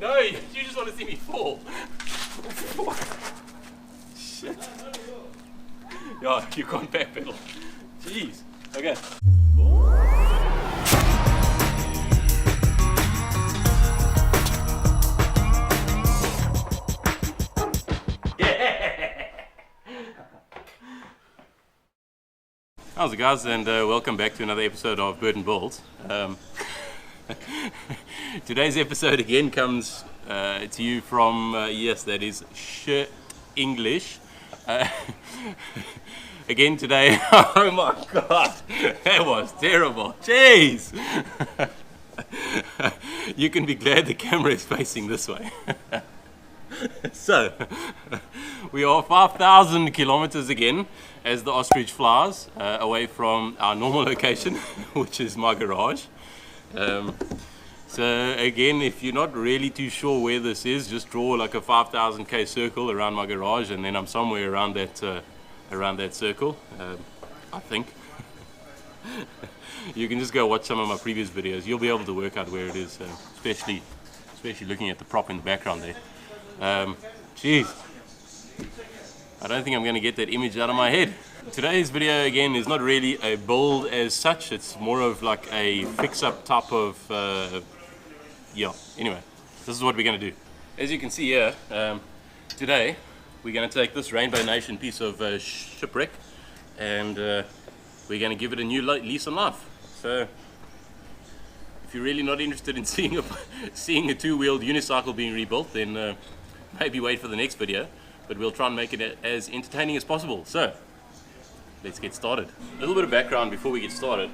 No, you just want to see me fall. Shit. Yeah, you can't backpedal. Jeez. Okay. How's it, guys, and welcome back to another episode of Burton Builds. Today's episode again comes to you from, yes, that is shit English. Again today, oh my god, that was terrible, jeez! You can be glad the camera is facing this way. So, we are 5,000 kilometers again as the ostrich flies away from our normal location, which is my garage. So again, if you're not really too sure where this is, just draw like a 5,000k circle around my garage, and then I'm somewhere around that circle, I think. You can just go watch some of my previous videos. You'll be able to work out where it is, especially looking at the prop in the background there. Jeez, I don't think I'm going to get that image out of my head. Today's video again is not really a build as such. It's more of like a fix-up type of yeah, anyway, this is what we're going to do. As you can see here, today we're going to take this Rainbow Nation piece of shipwreck, and we're going to give it a new lease on life. So if you're really not interested in seeing a two-wheeled unicycle being rebuilt, then maybe wait for the next video, but we'll try and make it as entertaining as possible. So let's get started. A little bit of background before we get started.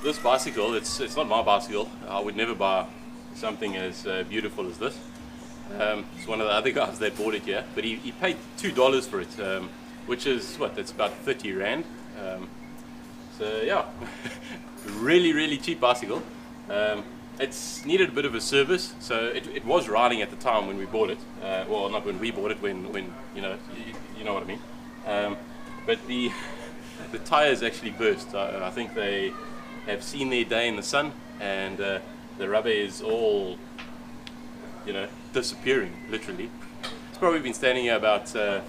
This bicycle, it's not my bicycle. I would never buy something as beautiful as this. It's one of the other guys that bought it here, but he paid $2 for it, which is what, that's about 30 Rand. So yeah, really cheap bicycle. It's needed a bit of a service, so it was riding at the time when we bought it. Well, not when we bought it, when you know what I mean. But the tires actually burst. I think they have seen their day in the sun, and the rubber is all, you know, disappearing, literally. It's probably been standing here about I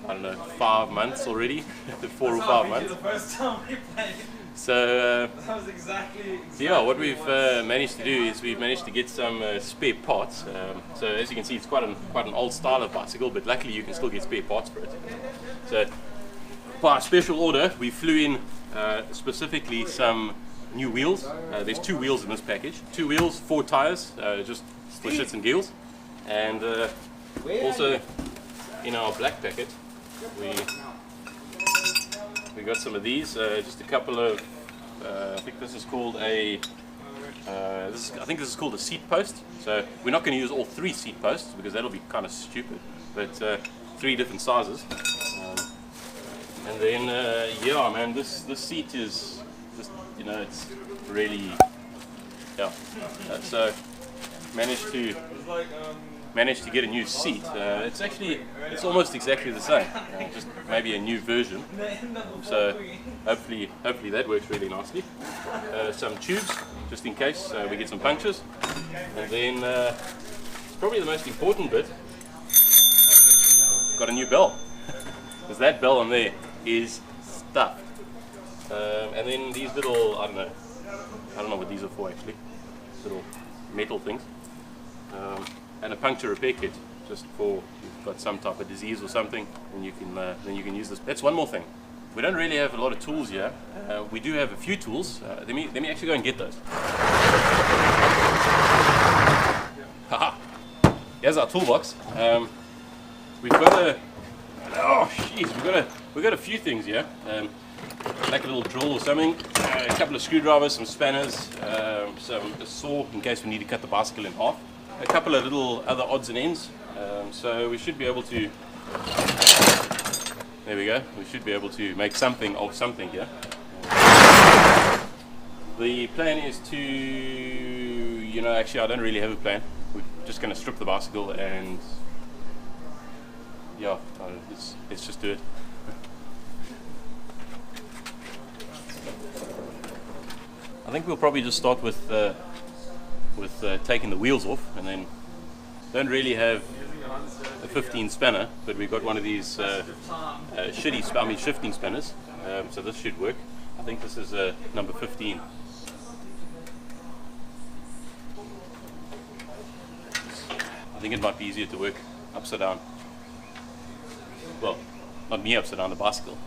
don't know, 5 months already. 4 or 5 months. The first time we played. So that was exactly. So yeah, what we've managed to do is we've managed to get some spare parts. So as you can see, it's quite an old style of bicycle, but luckily you can still get spare parts for it. So by special order, we flew in specifically some new wheels. There's 2 wheels in this package. 2 wheels, 4 tires, just for shits and giggles. And also in our black packet, we got some of these, just a couple of, I think this is called a, I think this is called a seat post. So we're not going to use all 3 seat posts because that'll be kind of stupid, but 3 different sizes. And then, yeah, man, this seat is just, you know, it's really, yeah. So managed to get a new seat. It's almost exactly the same, just maybe a new version. So hopefully that works really nicely. Some tubes, just in case we get some punctures. And then, probably the most important bit, got a new bell. Because that bell on there is stuffed. And then these little, I don't know what these are for actually, little metal things. And a puncture repair kit, just for if you've got some type of disease or something, and then you can use this. That's one more thing. We don't really have a lot of tools here. We do have a few tools. Let me actually go and get those. Haha! Here's our toolbox. We've got a, oh jeez, we've got a few things here. Like a little drill or something, a couple of screwdrivers, some spanners, a saw in case we need to cut the bicycle in half. A couple of little other odds and ends, so we should be able to, there we go, we should be able to make something of something here. The plan is to, you know, actually I don't really have a plan. We're just going to strip the bicycle and, yeah, let's just do it. I think we'll probably just start with with taking the wheels off, and then don't really have a 15 spanner, but we've got one of these shifting spanners, so this should work. I think this is number 15. I think it might be easier to work upside down. Well, not me upside down, the bicycle.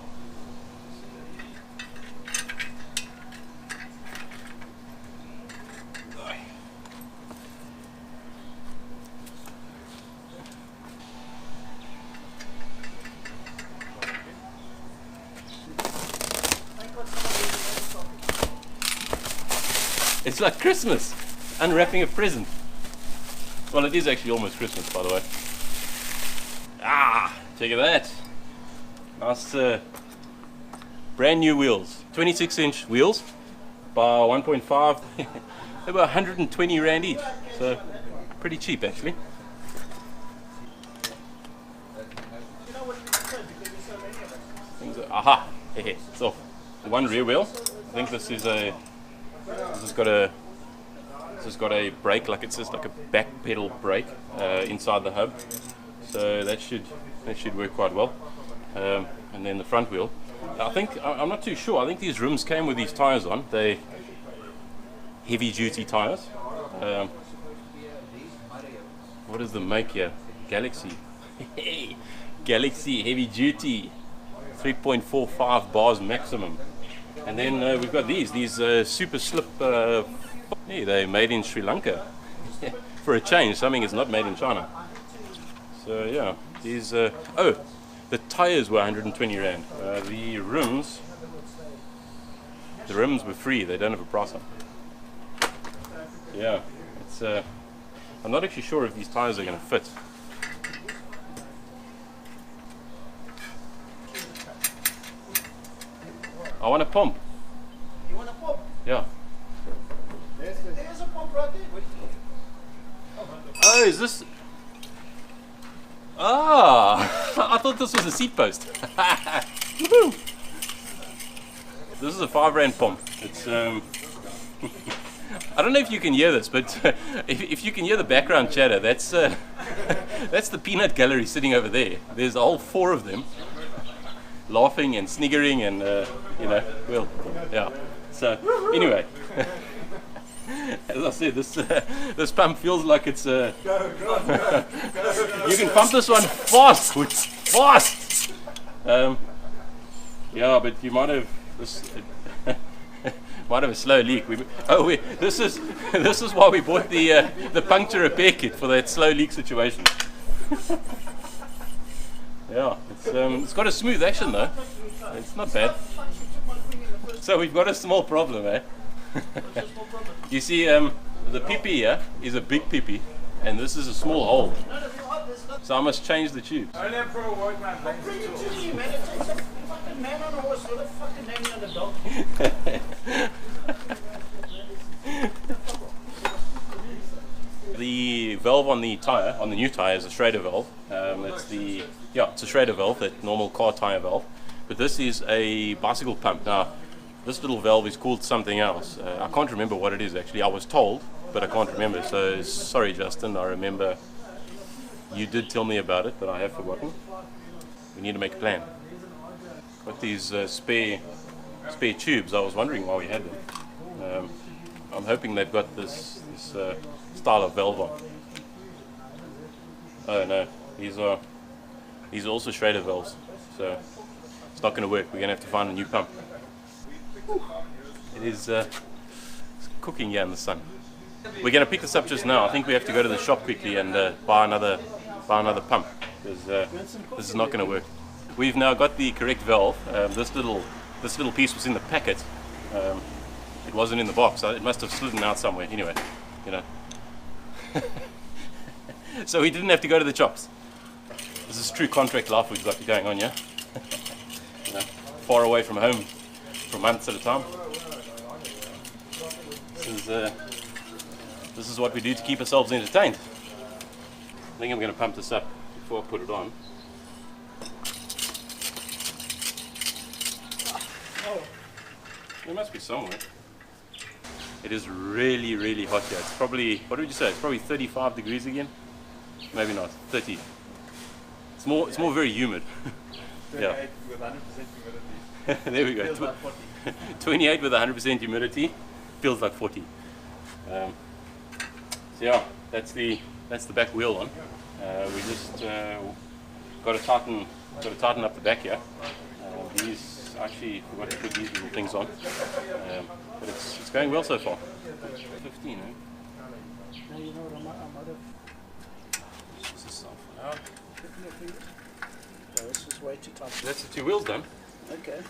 It's like Christmas, unwrapping a present. Well, it is actually almost Christmas, by the way. Ah, check at that. Nice brand new wheels. 26-inch wheels by 1.5. They were 120 Rand each, so pretty cheap actually. Aha, it's off. One rear wheel. I think this has got a brake, like it's just like a back pedal brake inside the hub, so that should work quite well. And then the front wheel, I'm not too sure. I think these rims came with these tires on. They heavy duty tires. What is the make here? Galaxy. Galaxy heavy duty, 3.45 bars maximum. And then we've got these super slip. Hey, they're made in Sri Lanka. For a change, something is not made in China. So yeah, these. Oh, the tires were 120 Rand. The rims were free. They don't have a price on. Yeah, it's. I'm not actually sure if these tires are going to fit. I want a pump. You want a pump? Yeah. There's a pump right there. Oh, is this? Ah, I thought this was a seat post. This is a 5 Rand pump. It's I don't know if you can hear this, but if you can hear the background chatter, that's that's the peanut gallery sitting over there. There's a whole 4 of them, laughing and sniggering and well, yeah. So anyway, as I said, this pump feels like it's you can pump this one fast. Yeah, but you might have might have a slow leak. This is why we bought the puncture repair kit, for that slow leak situation. Yeah, it's got a smooth action though. It's not bad. So we've got a small problem, eh? You see, the pipi here is a big pipi, and this is a small hole. So I must change the tubes. Bring it to me, man. It takes a fucking man on a horse, not a fucking nanny on a dog. The valve on the tire, on the new tire, is a Schrader valve. It's a Schrader valve, that normal car tire valve. But this is a bicycle pump. Now, this little valve is called something else. I can't remember what it is actually. I was told, but I can't remember. So sorry, Justin. I remember you did tell me about it, but I have forgotten. We need to make a plan. Got these spare tubes. I was wondering why we had them. I'm hoping they've got this style of valve on. Oh no, these are also Schrader valves, so it's not going to work. We're going to have to find a new pump. It is it's cooking here in the sun. We're going to pick this up just now. I think we have to go to the shop quickly and buy another pump, because this is not going to work. We've now got the correct valve. This little piece was in the packet. It wasn't in the box. It must have slidden out somewhere. Anyway, so we didn't have to go to the shops. This is true contract life we've got going on, yeah. Far away from home for months at a time. This is what we do to keep ourselves entertained. I think I'm going to pump this up before I put it on. There must be somewhere. It is really, really hot here. It's probably, what would you say? It's probably 35 degrees again. Maybe not, 30. It's more very humid. Yeah. 28 with 100% humidity. There we go. Feels like 40. 28 with 100% humidity. Feels like 40. So yeah, that's the back wheel on. We just got to tighten up the back here. These actually forgot to put these little things on, but it's going well so far. 15, eh? Now you know what I might have. This is off now. No, this is way too tight. That's the 2 wheels done. Okay.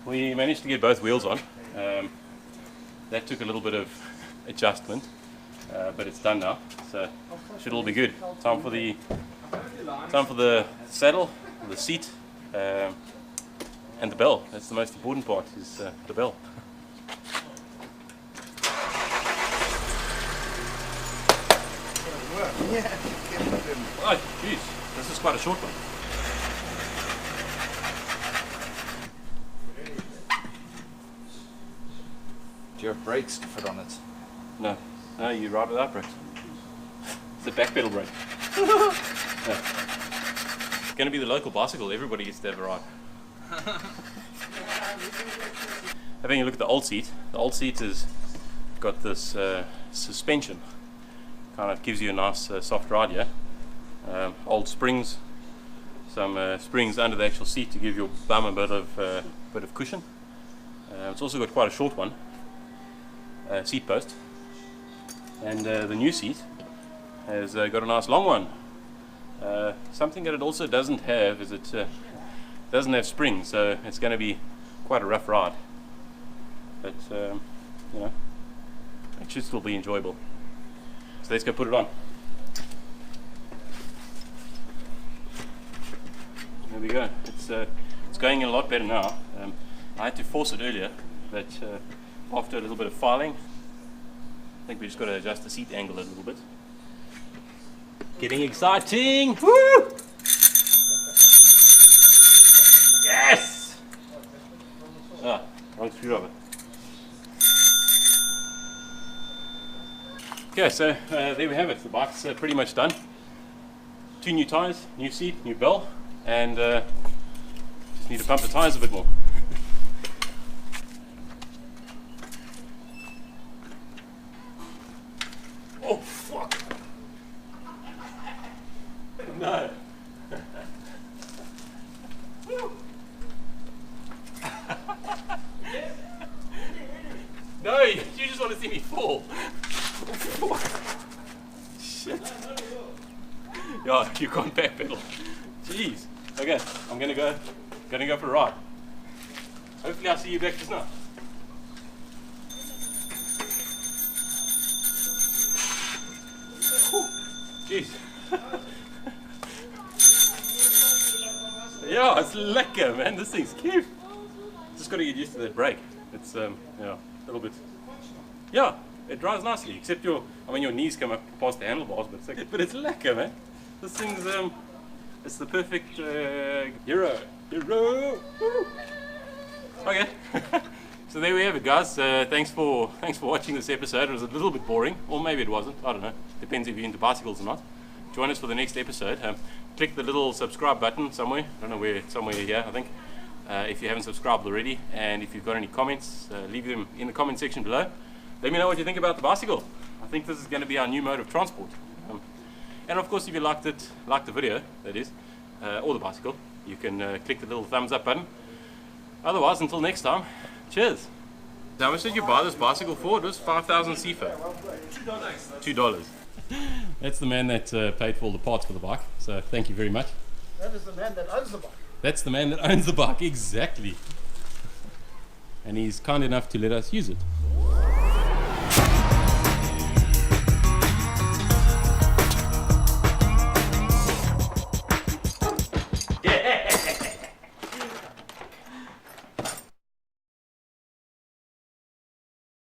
We managed to get both wheels on. That took a little bit of adjustment, but it's done now, so should all be good. Time for the saddle, the seat, and the bell. That's the most important part, is the bell. Yeah. Oh, jeez, this is quite a short one. Do you have brakes to fit on it? No, you ride without brakes. It's a back pedal brake. Yeah. It's going to be the local bicycle. Everybody gets to have a ride. Having a look at the old seat. The old seat has got this suspension. Kind of gives you a nice soft ride here. Old springs. Some springs under the actual seat to give your bum a bit of cushion. It's also got quite a short one. Seat post, and the new seat has got a nice long one. Something that it also doesn't have is it doesn't have springs, so it's going to be quite a rough ride, but you know, it should still be enjoyable. So let's go put it on. There we go. It's going in a lot better now. I had to force it earlier, but after a little bit of filing, I think we just got to adjust the seat angle a little bit. Getting exciting! Woo! Yes! Ah, wrong screwdriver. Okay, so there we have it. The bike's pretty much done. 2 new tyres, new seat, new bell, and just need to pump the tyres a bit more. Oh, fuck! No! No, you just want to see me fall. Oh, fuck. Shit. Yeah, you can't backpedal. Jeez. Okay, I'm gonna go for a ride. Hopefully I'll see you back just now. Jeez. Yeah, it's lekker, man. This thing's cute. Just got to get used to that brake. It's yeah, a little bit. Yeah, it drives nicely, except your knees come up past the handlebars, but it's lekker, man. This thing's it's the perfect hero. Woo. Okay. So there we have it, guys. Thanks for watching this episode. It was a little bit boring, or maybe it wasn't. I don't know. Depends if you're into bicycles or not. Join us for the next episode. Click the little subscribe button somewhere. I don't know where. Somewhere here, I think. If you haven't subscribed already, and if you've got any comments, leave them in the comment section below. Let me know what you think about the bicycle. I think this is going to be our new mode of transport. And of course, if you liked the video, that is, or the bicycle, you can click the little thumbs up button. Otherwise, until next time. Cheers. How much did you buy this bicycle for? It was 5,000 CFA. $2. That's the man that paid for all the parts for the bike. So thank you very much. That is the man that owns the bike. That's the man that owns the bike, exactly. And he's kind enough to let us use it.